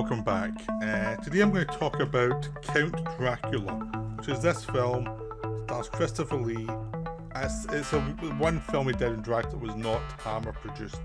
welcome back. Today I'm going to talk about Count Dracula, which is this film. Stars Christopher Lee. It's one film he did in Dracula that was not Hammer produced.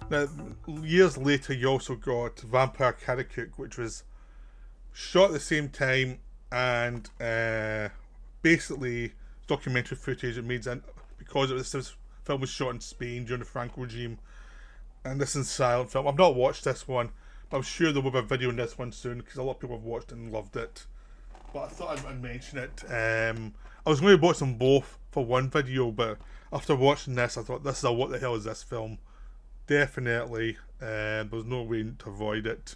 Now, years later, you also got Vampire Karakook, which was shot at the same time, and basically documentary footage it made in, because this film was shot in Spain during the Franco regime, and this is silent film. I've not watched this one, but I'm sure there will be a video on this one soon because a lot of people have watched it and loved it. But I thought I'd mention it. I was going to watch them both for one video, but after watching this, I thought, this is a what the hell is this film? Definitely, there's no way to avoid it.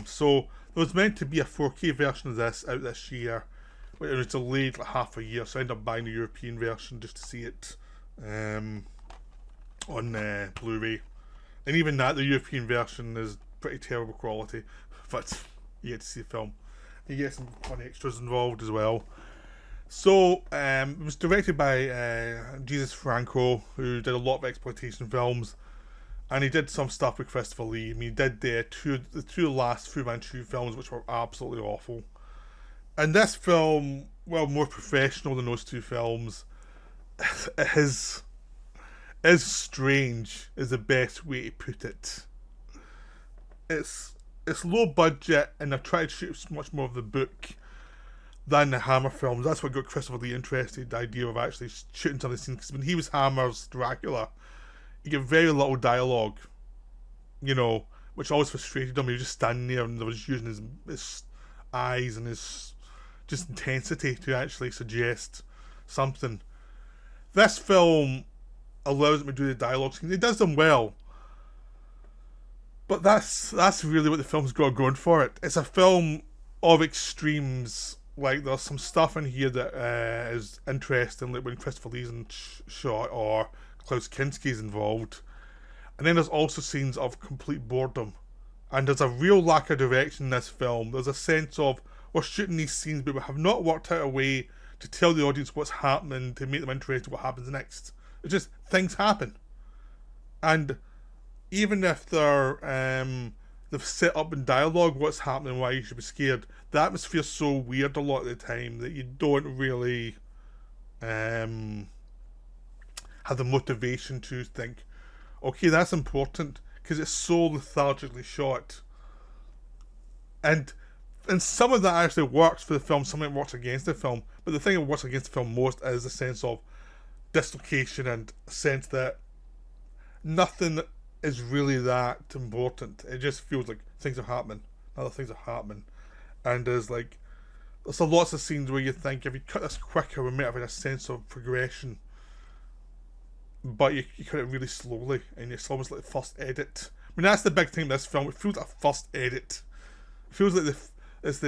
So there was meant to be a 4K version of this out this year, but it was delayed like half a year, so I ended up buying the European version just to see it on Blu-ray. And even that, the European version is pretty terrible quality, but you get to see the film. You get some fun extras involved as well. So, it was directed by Jesus Franco, who did a lot of exploitation films, and he did some stuff with Christopher Lee. I mean, he did the two last Fu Manchu films, which were absolutely awful. And this film, well, more professional than those two films, is strange, is the best way to put it. It's low budget, and they've tried to shoot much more of the book than the Hammer films. That's what got Christopher Lee interested, the idea of actually shooting some of the scenes. Because when he was Hammer's Dracula, you get very little dialogue, you know, which always frustrated him. He was just standing there and they was using his eyes and his just intensity to actually suggest something. This film allows him to do the dialogue scenes. He does them well, but that's really what the film's got going for it. It's a film of extremes. Like, there's some stuff in here that is interesting, like when Christopher Lee's in shot or Klaus Kinski's involved, and then there's also scenes of complete boredom, and there's a real lack of direction in this film. There's a sense of, we're shooting these scenes but we have not worked out a way to tell the audience what's happening to make them interested in what happens next. It's just, things happen. And even if they've set up in dialogue what's happening, why you should be scared, the atmosphere's so weird a lot of the time that you don't really have the motivation to think, okay, that's important, because it's so lethargically shot. And some of that actually works for the film, some of it works against the film, but the thing that works against the film most is the sense of dislocation and a sense that nothing is really that important. It just feels like things are happening, other things are happening, and there's a lots of scenes where you think, if you cut this quicker we might have had a sense of progression, but you cut it really slowly, and it's almost like the first edit. I mean, that's the big thing with this film. It feels like a first edit. It feels like there's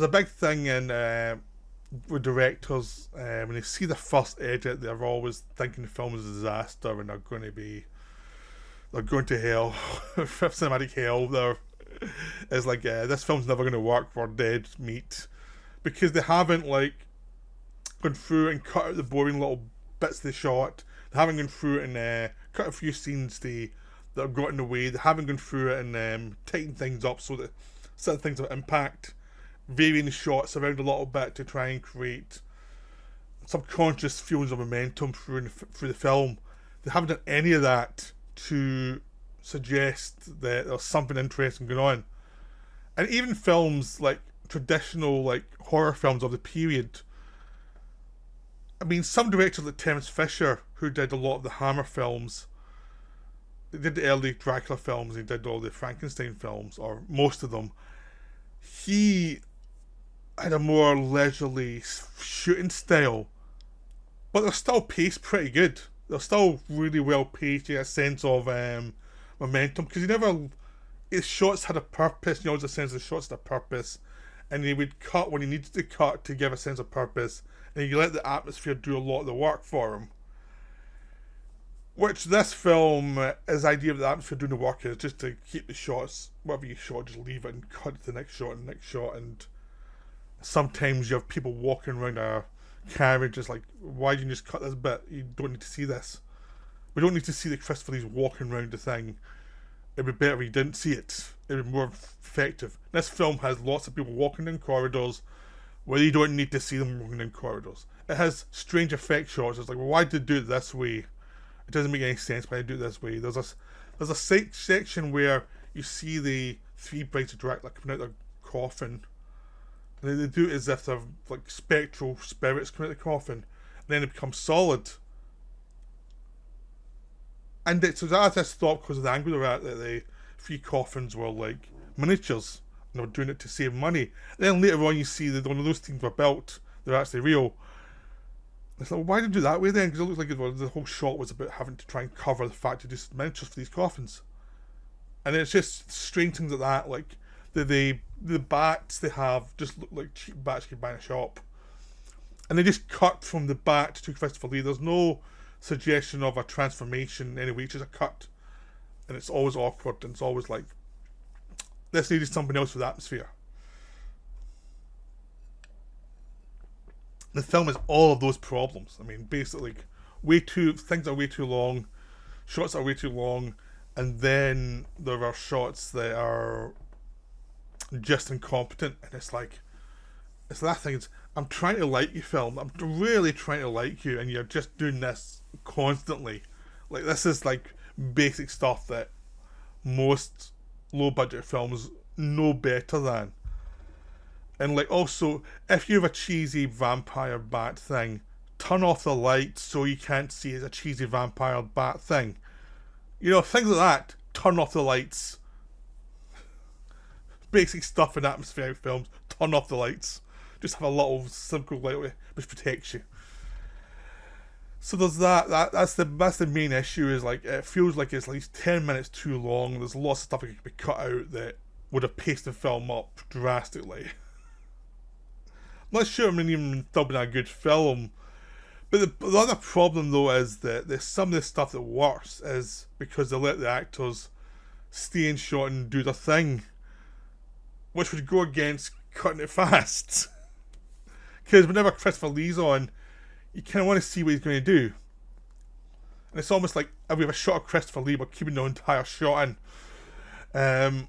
a big thing in with directors, when they see the first edit, they're always thinking the film is a disaster and they're going to hell, cinematic hell. It's like, this film's never going to work for dead meat, because they haven't gone through and cut out the boring little bits they shot. They haven't gone through and cut a few scenes that have got in the way. They haven't gone through it and tightened things up so that certain things have impact, varying the shots around a little bit to try and create subconscious feelings of momentum through the film. They haven't done any of that to suggest that there's something interesting going on. And even films like traditional horror films of the period, I mean, some directors like Terence Fisher, who did a lot of the Hammer films, they did the early Dracula films, he did all the Frankenstein films, or most of them. He had a more leisurely shooting style, but they're still paced pretty good. They're still really well paced. You get a sense of momentum, because his shots had a purpose. You always had a sense of the shots had a purpose, and he would cut when he needed to cut to give a sense of purpose, and you let the atmosphere do a lot of the work for him. Which this film, his idea of the atmosphere doing the work is just to keep the shots, whatever you shot, just leave it and cut to the next shot and the next shot. And sometimes you have people walking around a carriage, just like, why didn't you just cut this bit? You don't need to see this. We don't need to see that Christopher Lee's walking around the thing. It'd be better if you didn't see it. It'd be more effective. This film has lots of people walking in corridors where you don't need to see them walking in corridors. It has strange effect shots. It's like, well, why did they do it this way? It doesn't make any sense why they do it this way. There's a section where you see the three brides of Dracula coming out of their coffin. And they do it as if they're like spectral spirits coming out of the coffin. And then it becomes solid. And so that just thought because of the angle they're at, that the three coffins were like miniatures. And they were doing it to save money. And then later on you see that one of those things were built. They're actually real. It's like, well, why did they do that way then? Because it looks like the whole shot was about having to try and cover the fact to do miniatures for these coffins. And it's just strange things like that, like the bats they have just look like cheap bats you can buy in a shop. And they just cut from the bat to Christopher Lee. There's no suggestion of a transformation anyway, it's just a cut. And it's always awkward, and it's always like, this needed something else with atmosphere. The film has all of those problems. I mean, basically, things are way too long, shots are way too long, and then there are shots that are just incompetent, and it's that thing. I'm trying to like you, film. I'm really trying to like you, and you're just doing this constantly. Like, this is like basic stuff that most low budget films know better than. And like, also, if you have a cheesy vampire bat thing, turn off the lights so you can't see it's a cheesy vampire bat thing. You know, things like that. Turn off the lights. Basic stuff in atmospheric films. Turn off the lights. Just have a little simple light which protects you. So there's that. That's the main issue. Is like, it feels like it's at least 10 minutes too long. There's lots of stuff that could be cut out that would have paced the film up drastically. I'm not sure I'm even still been a good film. But the other problem though is that there's some of the stuff that works is because they let the actors stay in shot and do their thing, which would go against cutting it fast. Because whenever Christopher Lee's on, you kind of want to see what he's going to do. And it's almost like, if we have a shot of Christopher Lee, we're keeping the entire shot in.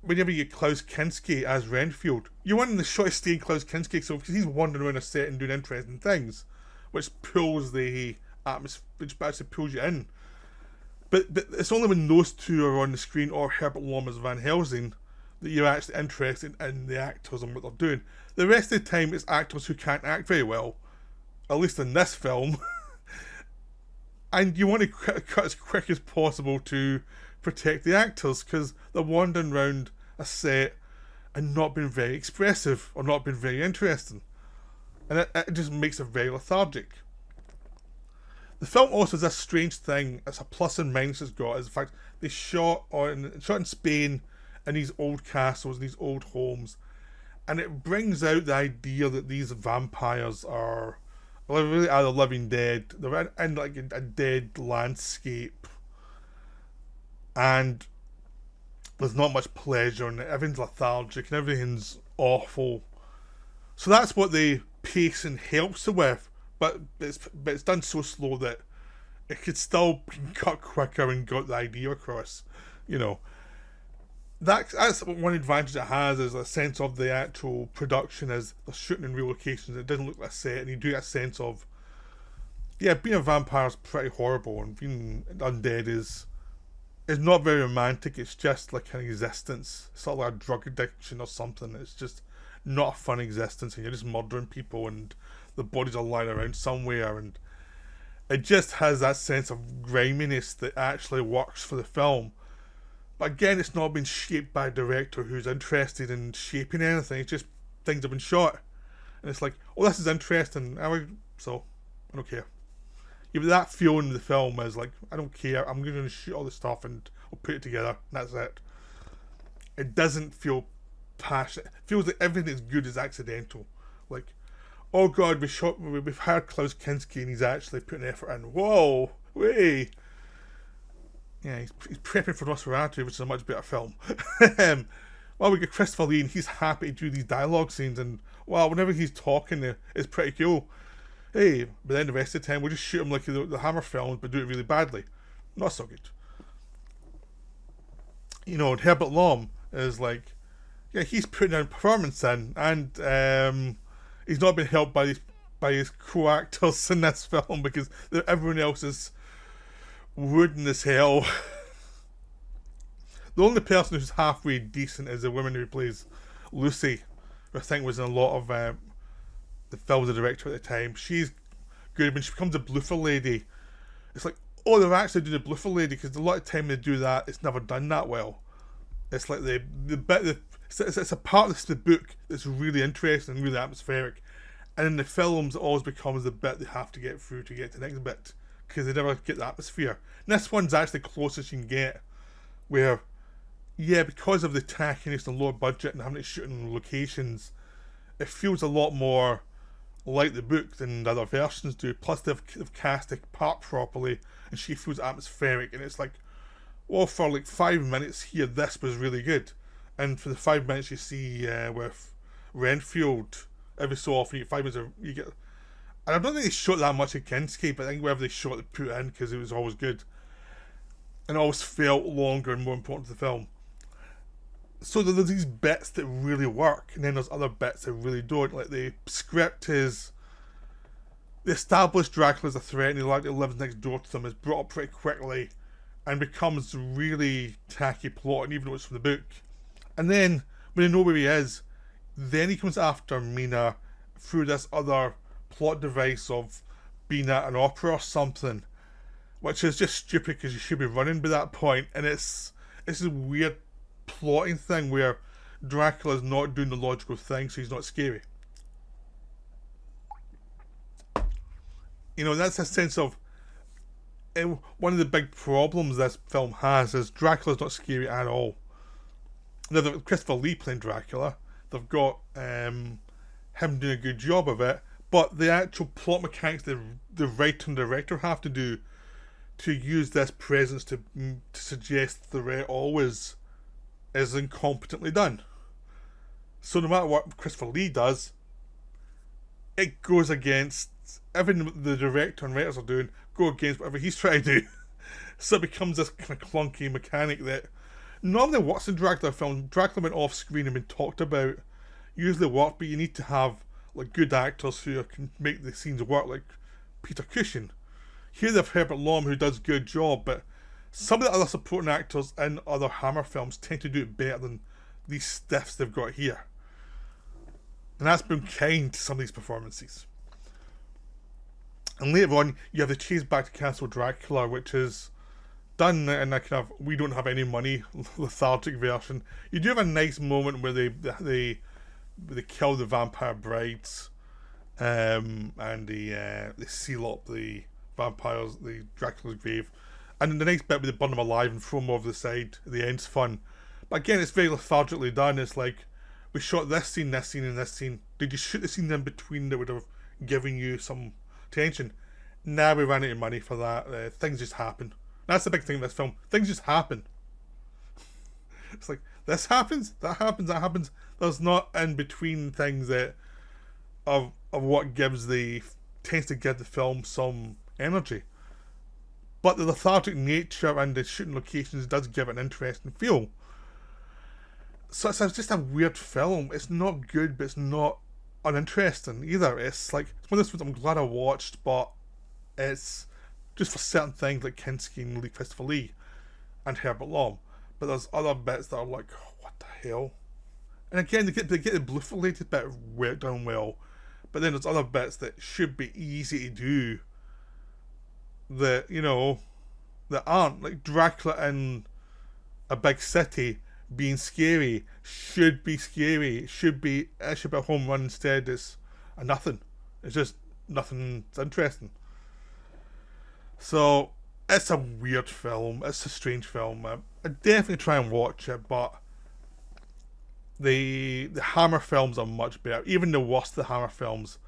Whenever you get Klaus Kinski as Renfield, you want the shot to stay in Klaus Kinski, so because he's wandering around a set and doing interesting things, which pulls the atmosphere, which actually pulls you in. But it's only when those two are on the screen, or Herbert Lom as Van Helsing, that you're actually interested in the actors and what they're doing. The rest of the time, it's actors who can't act very well, at least in this film. And you want to cut as quick as possible to protect the actors, because they're wandering around a set and not being very expressive or not being very interesting, and it just makes it very lethargic. The film also has this strange thing. It's a plus and minus it's got, is the fact they shot in Spain in these old castles, these old homes, and it brings out the idea that these vampires are really the living dead. They're in like a dead landscape, and there's not much pleasure in it. Everything's lethargic and everything's awful. So that's what the pacing helps it with, but it's done so slow that it could still be cut quicker and got the idea across. You know, that's one advantage it has, is a sense of the actual production, as they're shooting in real locations. It doesn't look like a set, and you do get a sense of, yeah, being a vampire is pretty horrible, and being undead is not very romantic. It's just like an existence. It's not like a drug addiction or something. It's just not a fun existence, and you're just murdering people, and the bodies are lying around somewhere, and it just has that sense of griminess that actually works for the film. But again, it's not been shaped by a director who's interested in shaping anything. It's just things have been shot, and it's like, oh, this is interesting, so I don't care. You have that feeling in the film is like, I don't care, I'm going to shoot all this stuff and I'll put it together, and that's it. It doesn't feel passionate. It feels like everything that's good is accidental. Like, oh god, we've hired Klaus Kinski and he's actually putting effort in. Whoa, way. Yeah, he's prepping for Nosferatu, which is a much better film. Well, we get Christopher Lee and he's happy to do these dialogue scenes, and wow, whenever he's talking, it's pretty cool. Hey, but then the rest of the time we'll just shoot him like the Hammer films, but do it really badly. Not so good. Herbert Lom is like, yeah, he's putting a performance in, and he's not been helped by his co-actors in this film because everyone else is wooden as hell. The only person who's halfway decent is the woman who plays Lucy, who I think was in a lot of the film the director at the time. She's good. When she becomes a bloofer lady, it's like, oh, they're actually doing a bloofer lady, because a lot of time they do that, it's never done that well. It's like the bit, it's a part of the book that's really interesting and really atmospheric, and in the films it always becomes the bit they have to get through to get to the next bit, because they never get the atmosphere. And this one's actually closest you can get, where, yeah, because of the tackiness and lower budget and having to shoot in locations, it feels a lot more like the book than the other versions do. Plus they've cast the part properly, and she feels atmospheric, and it's like, well, for like 5 minutes here, this was really good. And for the 5 minutes you see with Renfield, every so often you get 5 minutes you get. And I don't think they shot that much of Kinski, but I think whatever they shot they put in, because it was always good. And it always felt longer and more important to the film. So there's these bits that really work, and then there's other bits that really don't. Like, the script is, the established Dracula as a threat, and he like lives next door to them, is brought up pretty quickly, and becomes really tacky plot, and even though it's from the book. And then when they know where he is, then he comes after Mina through this other plot device of being at an opera or something, which is just stupid because you should be running by that point. And it's a weird plotting thing where Dracula's not doing the logical thing, so he's not scary. That's a sense of, one of the big problems this film has is Dracula's not scary at all. Now, they've got Christopher Lee playing Dracula, they've got him doing a good job of it, but the actual plot mechanics the writer and director have to do to use this presence to suggest the threat always is incompetently done. So no matter what Christopher Lee does, it goes against everything the director and writers are doing, go against whatever he's trying to do. So it becomes this kind of clunky mechanic that normally works in Dracula films. Dracula went off screen and been talked about, usually work, but you need to have like good actors who can make the scenes work, like Peter Cushing. Here they have Herbert Lom, who does a good job, but some of the other supporting actors in other Hammer films tend to do it better than these stiffs they've got here. And that's been kind to some of these performances. And later on, you have the chase back to Castle Dracula, which is done in a kind of we don't have any money lethargic version. You do have a nice moment where they kill the vampire brides, and they seal up the vampires, the Dracula's grave, and then the next bit where they burn them alive and throw them over the side at the end's fun. But again, it's very lethargically done. It's like, we shot this scene, and this scene. Did you shoot the scene in between that would have given you some tension? Nah, we ran out of money for that. Things just happen. That's the big thing in this film. Things just happen. It's like, this happens, that happens, that happens. There's not in between things that of what tends to give the film some energy. But the lethargic nature and the shooting locations does give it an interesting feel. So it's just a weird film. It's not good, but it's not uninteresting either. It's like, it's one of those films I'm glad I watched, but it's just for certain things like Kinski and Christopher Lee and Herbert Lom. But there's other bits that are like, oh, what the hell? And again, they get the blue-related bit done well, but then there's other bits that should be easy to do that, that aren't. Like Dracula in a big city being scary should be scary. It should be a home run. Instead, it's a nothing. It's just nothing interesting. So it's a weird film. It's a strange film. I definitely try and watch it, but the Hammer films are much better. Even the worst of the Hammer films,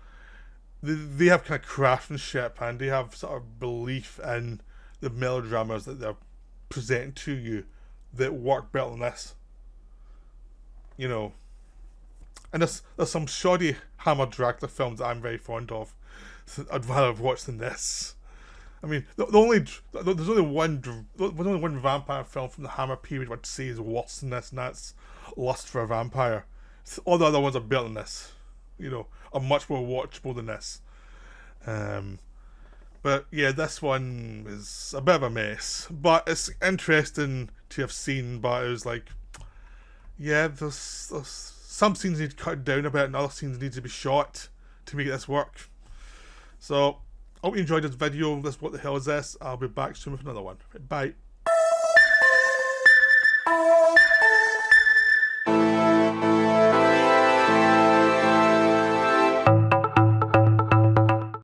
they have kind of craftsmanship, and they have sort of belief in the melodramas that they're presenting to you that work better than this. And there's some shoddy Hammer Dracula films that I'm very fond of. So I'd rather have watched than this. I mean, there's only one vampire film from the Hammer period I'd say is worse than this, and that's Lust for a Vampire. All the other ones are better than this. Are much more watchable than this. But yeah, this one is a bit of a mess. But it's interesting to have seen. But it was like, yeah, there's some scenes need to cut down a bit, and other scenes need to be shot to make this work. So, I hope you enjoyed this video. What the hell is this? I'll be back soon with another one. Bye.